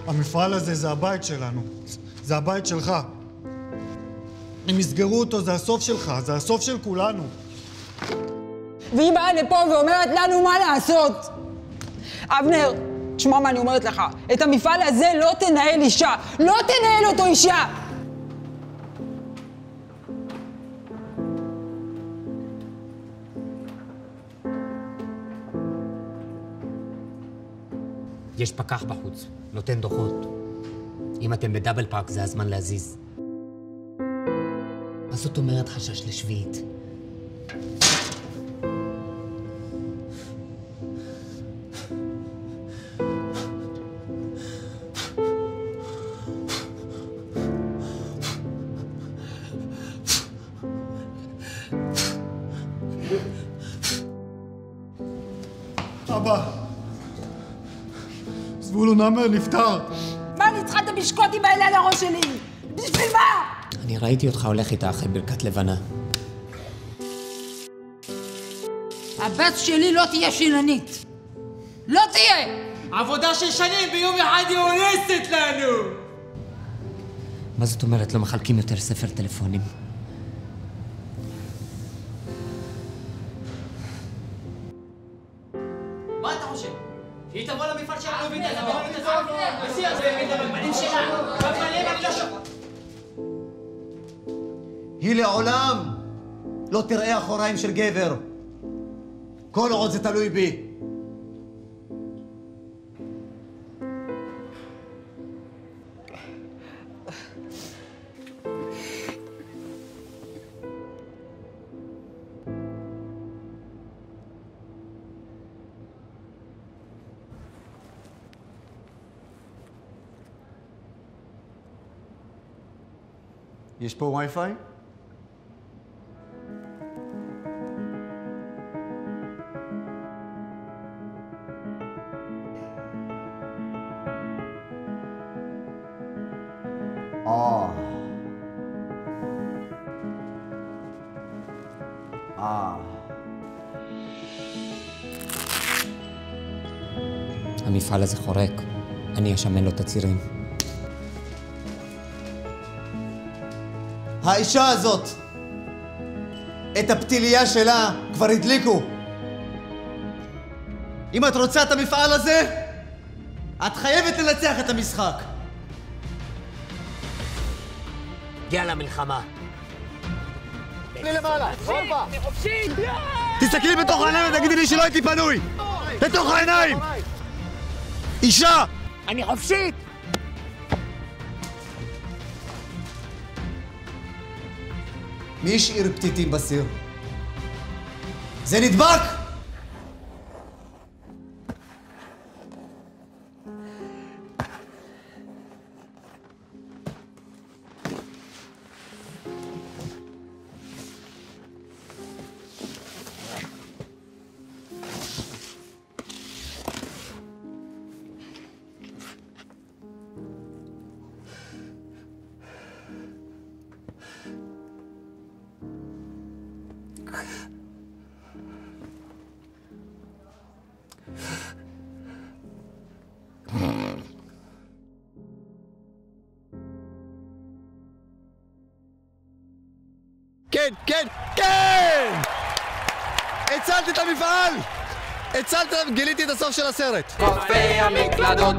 המפעל הזה זה הבית שלנו. זה הבית שלך. אם יסגרו אותו, זה הסוף שלך, זה הסוף של כולנו. והיא באה לפה ואומרת לנו מה לעשות. אבנר, תשמע מה אני אומרת לך. את המפעל הזה לא תנהל אישה. לא תנהל אותו אישה! יש פקח בחוץ, נותן דוחות. אם אתם בדאבל פארק, זה הזמן להזיז. מה זאת אומרת חשש לשביעית? אבא, זבולון המר נפטר. מה אני צריכה את המשקוטים האלה על הראש שלי? בשביל מה? אני ראיתי אותך הולך איתה אחרי ברכת לבנה. הבת שלי לא תהיה שיננית. לא תהיה! עבודה של שנים ביום אחד היא הורסת לנו! מה זאת אומרת לא מחלקים יותר ספר טלפונים? מה אתה חושב? שהיא תבוא למפעל שלנו והיא תבוא למפעל בשיא הזה ואת המגבלים שלה בפנים אני לא שומע. היא לעולם לא תראה אחוריים של גבר כל עוד זה תלוי בי. יש פה וי-פיי? המפעל הזה חורק. אני אשמן לו את הצירים. האישה הזאת, את הפתיליה שלה כבר הדליקו. אם את רוצה את המפעל הזה, את חייבת לנצח את המשחק. יאללה מלחמה. תסתכלי למעלה, רולפה. תסתכלי בתוך העיניים ותגידי לי שלא הייתי פנוי. בתוך העיניים. אישה! אני חופשית! מי השאיר פתיתים בסיר? זה נדבק! כן, כן, כן! הצלת את המפעל! גיליתי את הסוף של הסרט. קפה המקלדות